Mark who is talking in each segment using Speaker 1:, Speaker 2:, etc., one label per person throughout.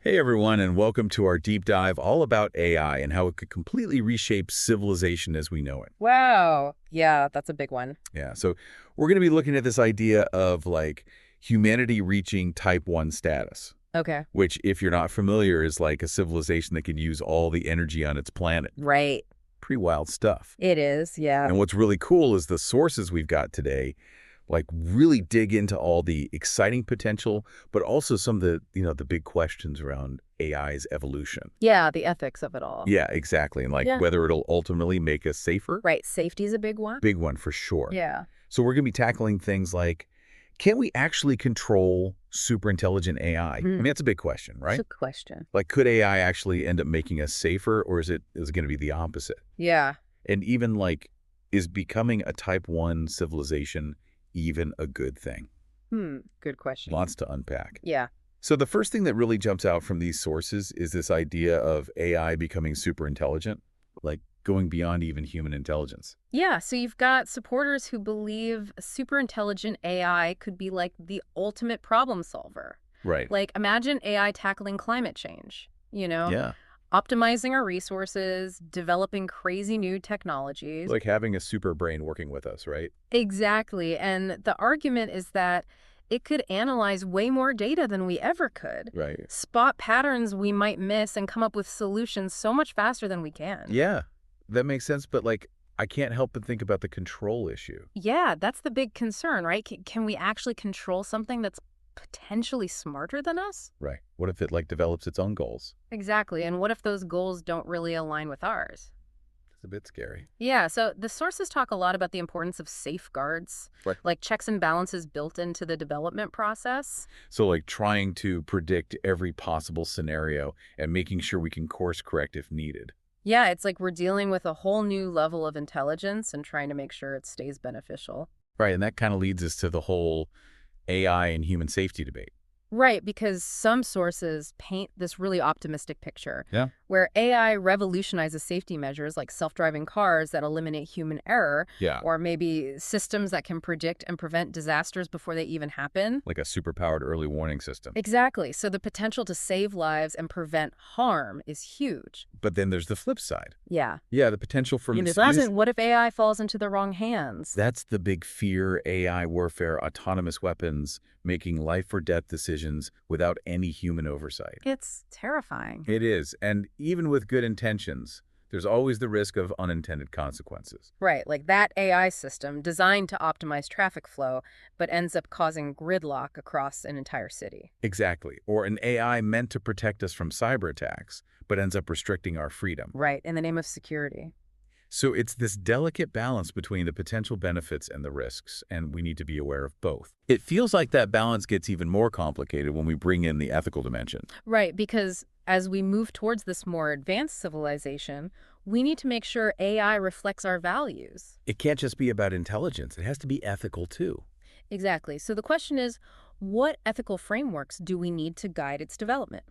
Speaker 1: Hey everyone, and welcome to our deep dive all about AI and how it could completely reshape civilization as we know it.
Speaker 2: Wow. Yeah, that's a big one.
Speaker 1: Yeah, so we're going to be looking at this idea of humanity reaching type 1 status,
Speaker 2: Okay.
Speaker 1: which if you're not familiar is like a civilization that can use all the energy on its planet.
Speaker 2: Right.
Speaker 1: Pretty wild stuff.
Speaker 2: It is, yeah.
Speaker 1: And what's really cool is the sources we've got today really dig into all the exciting potential, but also some of the big questions around AI's evolution.
Speaker 2: Yeah, the ethics of it all.
Speaker 1: Yeah, exactly. And
Speaker 2: Yeah.
Speaker 1: whether it'll ultimately make us safer.
Speaker 2: Right. Safety's a big one.
Speaker 1: Big one for sure.
Speaker 2: Yeah.
Speaker 1: So we're going to be tackling things like, can we actually control super intelligent AI? I mean, that's a big question, right?
Speaker 2: It's a question.
Speaker 1: Could AI actually end up making us safer, or is it going to be the opposite?
Speaker 2: Yeah.
Speaker 1: And even is becoming a type 1 civilization even a good thing?
Speaker 2: Good question.
Speaker 1: Lots to unpack.
Speaker 2: Yeah.
Speaker 1: So the first thing that really jumps out from these sources is this idea of AI becoming super intelligent, going beyond even human intelligence.
Speaker 2: Yeah, so you've got supporters who believe a super intelligent AI could be like the ultimate problem solver.
Speaker 1: Right.
Speaker 2: Like, imagine AI tackling climate change,
Speaker 1: Yeah.
Speaker 2: optimizing our resources, developing crazy new technologies.
Speaker 1: Like having a super brain working with us, right?
Speaker 2: Exactly. And the argument is that it could analyze way more data than we ever could.
Speaker 1: Right.
Speaker 2: Spot patterns we might miss and come up with solutions so much faster than we can.
Speaker 1: Yeah, that makes sense. But I can't help but think about the control issue.
Speaker 2: Yeah, that's the big concern, right? Can we actually control something that's potentially smarter than us?
Speaker 1: Right. What if it develops its own goals?
Speaker 2: Exactly. And what if those goals don't really align with ours?
Speaker 1: It's a bit scary.
Speaker 2: Yeah, so the sources talk a lot about the importance of safeguards,
Speaker 1: Right.
Speaker 2: like checks and balances built into the development process.
Speaker 1: So trying to predict every possible scenario and making sure we can course correct if needed.
Speaker 2: Yeah, it's like we're dealing with a whole new level of intelligence and trying to make sure it stays beneficial.
Speaker 1: Right. And that kind of leads us to the whole AI and human safety debate.
Speaker 2: Right, because some sources paint this really optimistic picture
Speaker 1: Yeah.
Speaker 2: where AI revolutionizes safety measures like self-driving cars that eliminate human error,
Speaker 1: Yeah.
Speaker 2: or maybe systems that can predict and prevent disasters before they even happen.
Speaker 1: Like a superpowered early warning system.
Speaker 2: Exactly. So the potential to save lives and prevent harm is huge.
Speaker 1: But then there's the flip side.
Speaker 2: Yeah.
Speaker 1: Yeah, the potential for misuse.
Speaker 2: What if AI falls into the wrong hands?
Speaker 1: That's the big fear: AI warfare, autonomous weapons, making life or death decisions without any human oversight.
Speaker 2: It's terrifying.
Speaker 1: It is. And even with good intentions, there's always the risk of unintended consequences.
Speaker 2: Right, like that AI system designed to optimize traffic flow, but ends up causing gridlock across an entire city.
Speaker 1: Exactly. Or an AI meant to protect us from cyber attacks, but ends up restricting our freedom.
Speaker 2: Right, in the name of security.
Speaker 1: So it's this delicate balance between the potential benefits and the risks, and we need to be aware of both. It feels like that balance gets even more complicated when we bring in the ethical dimension.
Speaker 2: Right, because as we move towards this more advanced civilization, we need to make sure AI reflects our values.
Speaker 1: It can't just be about intelligence. It has to be ethical too.
Speaker 2: Exactly. So the question is, what ethical frameworks do we need to guide its development?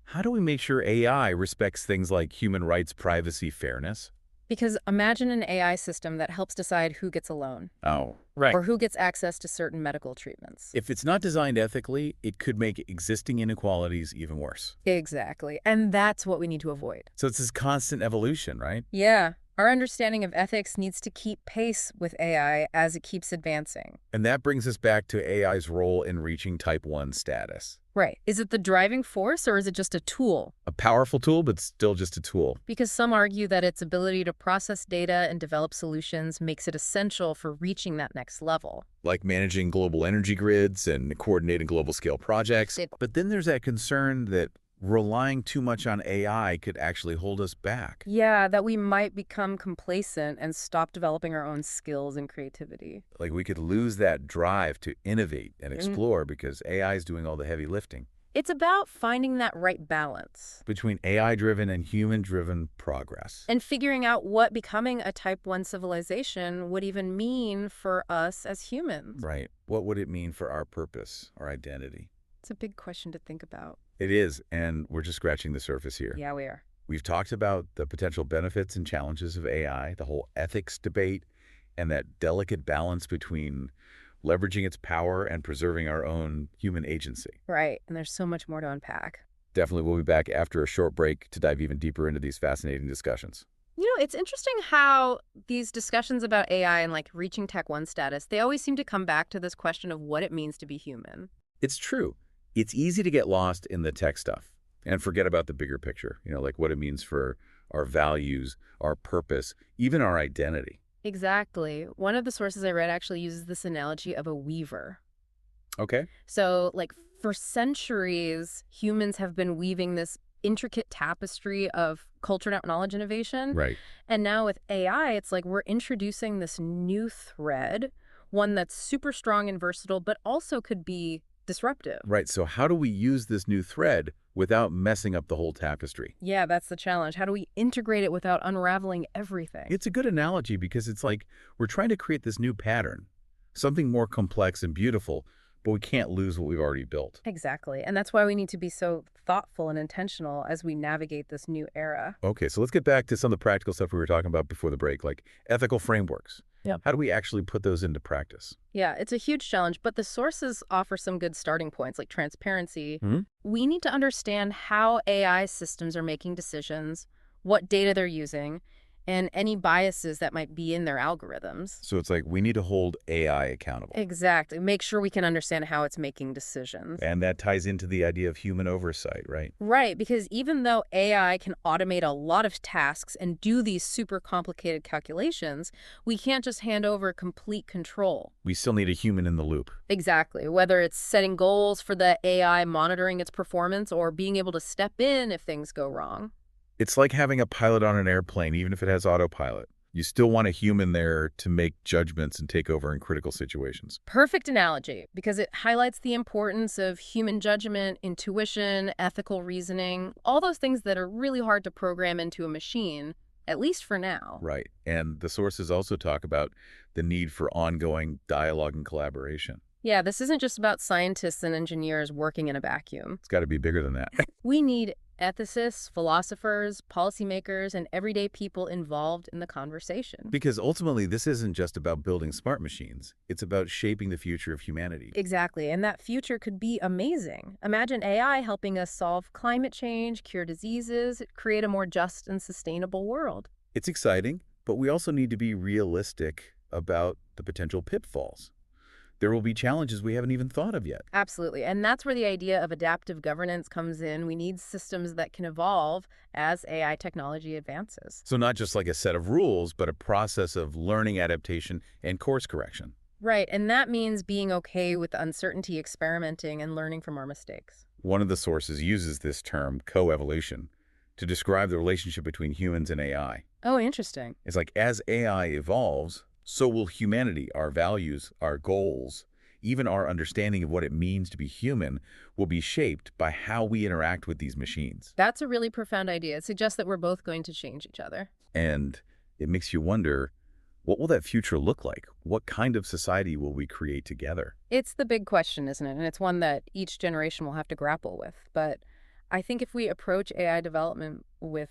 Speaker 1: How do we make sure AI respects things like human rights, privacy, fairness?
Speaker 2: Because imagine an AI system that helps decide who gets a loan.
Speaker 1: Oh, right.
Speaker 2: Or who gets access to certain medical treatments.
Speaker 1: If it's not designed ethically, it could make existing inequalities even worse.
Speaker 2: Exactly. And that's what we need to avoid.
Speaker 1: So it's this constant evolution, right?
Speaker 2: Yeah. Our understanding of ethics needs to keep pace with AI as it keeps advancing.
Speaker 1: And that brings us back to AI's role in reaching type 1 status.
Speaker 2: Right. Is it the driving force or is it just a tool?
Speaker 1: A powerful tool, but still just a tool.
Speaker 2: Because some argue that its ability to process data and develop solutions makes it essential for reaching that next level.
Speaker 1: Like managing global energy grids and coordinating global scale projects. But then there's that concern that relying too much on AI could actually hold us back.
Speaker 2: Yeah, that we might become complacent and stop developing our own skills and creativity.
Speaker 1: We could lose that drive to innovate and explore because AI is doing all the heavy lifting.
Speaker 2: It's about finding that right balance.
Speaker 1: Between AI-driven and human-driven progress.
Speaker 2: And figuring out what becoming a Type 1 civilization would even mean for us as humans.
Speaker 1: Right. What would it mean for our purpose, our identity?
Speaker 2: It's a big question to think about.
Speaker 1: It is, and we're just scratching the surface here.
Speaker 2: Yeah, we are.
Speaker 1: We've talked about the potential benefits and challenges of AI, the whole ethics debate, and that delicate balance between leveraging its power and preserving our own human agency.
Speaker 2: Right, and there's so much more to unpack.
Speaker 1: Definitely we'll be back after a short break to dive even deeper into these fascinating discussions.
Speaker 2: It's interesting how these discussions about AI and like reaching Tech 1 status, they always seem to come back to this question of what it means to be human.
Speaker 1: It's true. It's easy to get lost in the tech stuff and forget about the bigger picture, like what it means for our values, our purpose, even our identity.
Speaker 2: Exactly. One of the sources I read actually uses this analogy of a weaver.
Speaker 1: Okay?
Speaker 2: So, like, for centuries, humans have been weaving this intricate tapestry of culture, knowledge, innovation.
Speaker 1: Right.
Speaker 2: And now with AI, it's like we're introducing this new thread, one that's super strong and versatile, but also could be disruptive.
Speaker 1: Right. So how do we use this new thread without messing up the whole tapestry?
Speaker 2: Yeah, that's the challenge. How do we integrate it without unraveling everything?
Speaker 1: It's a good analogy because it's like we're trying to create this new pattern, something more complex and beautiful, but we can't lose what we've already built.
Speaker 2: Exactly. And that's why we need to be so thoughtful and intentional as we navigate this new era.
Speaker 1: Okay, so let's get back to some of the practical stuff we were talking about before the break, like ethical frameworks.
Speaker 2: Yeah.
Speaker 1: How do we actually put those into practice?
Speaker 2: Yeah, it's a huge challenge, but the sources offer some good starting points like transparency.
Speaker 1: Hmm?
Speaker 2: We need to understand how AI systems are making decisions, what data they're using, and any biases that might be in their algorithms.
Speaker 1: So it's like we need to hold AI accountable.
Speaker 2: Exactly. Make sure we can understand how it's making decisions.
Speaker 1: And that ties into the idea of human oversight, right?
Speaker 2: Right, because even though AI can automate a lot of tasks and do these super complicated calculations, we can't just hand over complete control.
Speaker 1: We still need a human in the loop.
Speaker 2: Exactly. Whether it's setting goals for the AI, monitoring its performance, or being able to step in if things go wrong.
Speaker 1: It's like having a pilot on an airplane, even if it has autopilot. You still want a human there to make judgments and take over in critical situations.
Speaker 2: Perfect analogy, because it highlights the importance of human judgment, intuition, ethical reasoning, all those things that are really hard to program into a machine, at least for now.
Speaker 1: Right. And the sources also talk about the need for ongoing dialogue and collaboration.
Speaker 2: Yeah, this isn't just about scientists and engineers working in a vacuum.
Speaker 1: It's got to be bigger than that.
Speaker 2: We need ethicists, philosophers, policymakers, and everyday people involved in the conversation.
Speaker 1: Because ultimately, this isn't just about building smart machines. It's about shaping the future of humanity.
Speaker 2: Exactly, and that future could be amazing. Imagine AI helping us solve climate change, cure diseases, create a more just and sustainable world.
Speaker 1: It's exciting, but we also need to be realistic about the potential pitfalls. There will be challenges we haven't even thought of yet.
Speaker 2: Absolutely, and that's where the idea of adaptive governance comes in. We need systems that can evolve as AI technology advances.
Speaker 1: So not just like a set of rules, but a process of learning, adaptation, and course correction.
Speaker 2: Right, and that means being okay with uncertainty, experimenting, and learning from our mistakes.
Speaker 1: One of the sources uses this term, coevolution, to describe the relationship between humans and AI.
Speaker 2: Oh, interesting.
Speaker 1: It's like as AI evolves, so will humanity, our values, our goals, even our understanding of what it means to be human will be shaped by how we interact with these machines.
Speaker 2: That's a really profound idea. It suggests that we're both going to change each other.
Speaker 1: And it makes you wonder, what will that future look like? What kind of society will we create together?
Speaker 2: It's the big question, isn't it? And it's one that each generation will have to grapple with. But I think if we approach AI development with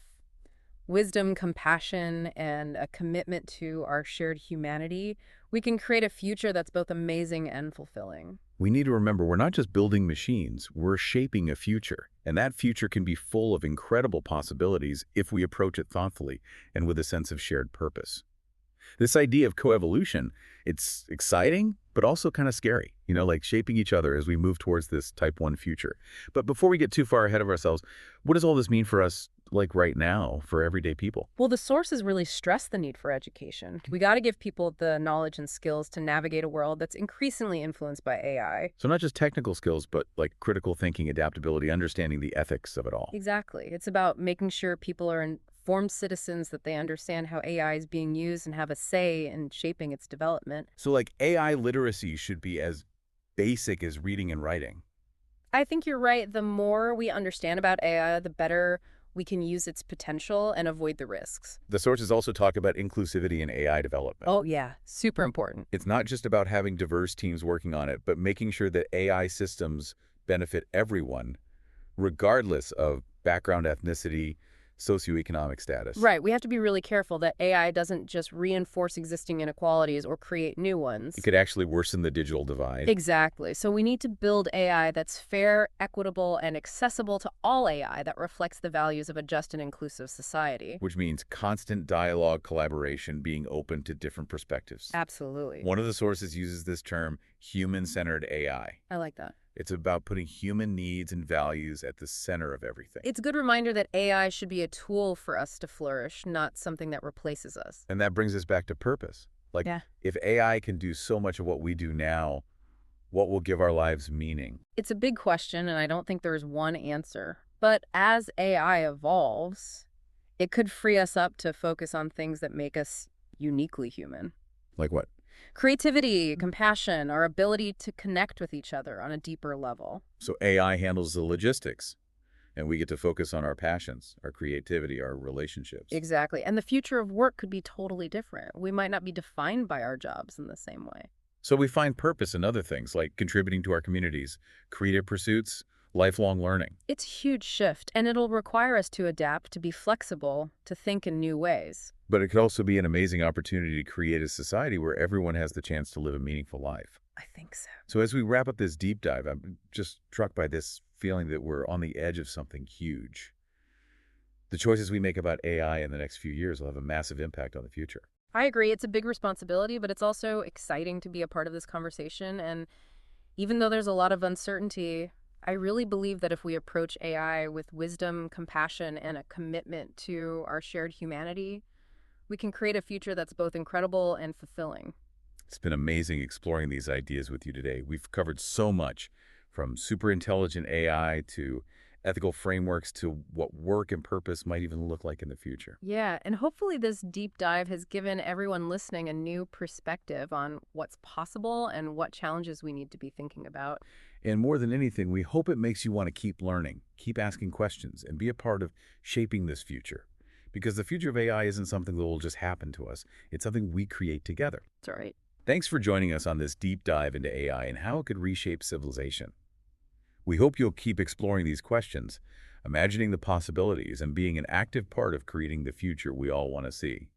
Speaker 2: wisdom, compassion, and a commitment to our shared humanity, we can create a future that's both amazing and fulfilling.
Speaker 1: We need to remember we're not just building machines, we're shaping a future. And that future can be full of incredible possibilities if we approach it thoughtfully and with a sense of shared purpose. This idea of coevolution, it's exciting, but also kind of scary, like shaping each other as we move towards this type 1 future. But before we get too far ahead of ourselves, what does all this mean for us, like right now, for everyday people?
Speaker 2: Well, the sources really stress the need for education. We got to give people the knowledge and skills to navigate a world that's increasingly influenced by AI.
Speaker 1: So not just technical skills, but like critical thinking, adaptability, understanding the ethics of it all.
Speaker 2: Exactly. It's about making sure people are informed citizens, that they understand how AI is being used and have a say in shaping its development.
Speaker 1: So like AI literacy should be as basic as reading and writing.
Speaker 2: I think you're right. The more we understand about AI, the better we can use its potential and avoid the risks.
Speaker 1: The sources also talk about inclusivity in AI development.
Speaker 2: Oh, yeah. Super important.
Speaker 1: It's not just about having diverse teams working on it, but making sure that AI systems benefit everyone, regardless of background, ethnicity, socioeconomic status.
Speaker 2: Right. We have to be really careful that AI doesn't just reinforce existing inequalities or create new
Speaker 1: It
Speaker 2: ones.
Speaker 1: could actually worsen the digital divide,
Speaker 2: Exactly. So we need to build AI that's fair, equitable, and accessible to all AI that reflects the values of a just and inclusive society.
Speaker 1: which means constant dialogue, collaboration, being open to different perspectives.
Speaker 2: Absolutely.
Speaker 1: One of the sources uses this term human-centered AI.
Speaker 2: I like that.
Speaker 1: It's about putting human needs and values at the center of everything.
Speaker 2: It's a good reminder that AI should be a tool for us to flourish, not something that replaces us.
Speaker 1: And that brings us back to purpose. Like,
Speaker 2: Yeah.
Speaker 1: if AI can do so much of what we do now, what will give our lives meaning?
Speaker 2: It's a big question, and I don't think there's one answer. But as AI evolves, it could free us up to focus on things that make us uniquely human.
Speaker 1: Like what?
Speaker 2: Creativity, compassion, our ability to connect with each other on a deeper level.
Speaker 1: So AI handles the logistics, and we get to focus on our passions, our creativity, our relationships.
Speaker 2: Exactly. And the future of work could be totally different. We might not be defined by our jobs in the same way.
Speaker 1: So we find purpose in other things, like contributing to our communities, creative pursuits, lifelong learning.
Speaker 2: It's a huge shift, and it'll require us to adapt, to be flexible, to think in new ways.
Speaker 1: But it could also be an amazing opportunity to create a society where everyone has the chance to live a meaningful life.
Speaker 2: I think so.
Speaker 1: So as we wrap up this deep dive, I'm just struck by this feeling that we're on the edge of something huge. The choices we make about AI in the next few years will have a massive impact on the future.
Speaker 2: I agree. It's a big responsibility, but it's also exciting to be a part of this conversation. And even though there's a lot of uncertainty, I really believe that if we approach AI with wisdom, compassion, and a commitment to our shared humanity, we can create a future that's both incredible and fulfilling.
Speaker 1: It's been amazing exploring these ideas with you today. We've covered so much, from super intelligent AI to ethical frameworks to what work and purpose might even look like in the future.
Speaker 2: Yeah, and hopefully this deep dive has given everyone listening a new perspective on what's possible and what challenges we need to be thinking about.
Speaker 1: And more than anything, we hope it makes you want to keep learning, keep asking questions, and be a part of shaping this future. Because the future of AI isn't something that will just happen to us. It's something we create together.
Speaker 2: That's all right.
Speaker 1: Thanks for joining us on this deep dive into AI and how it could reshape civilization. We hope you'll keep exploring these questions, imagining the possibilities, and being an active part of creating the future we all want to see.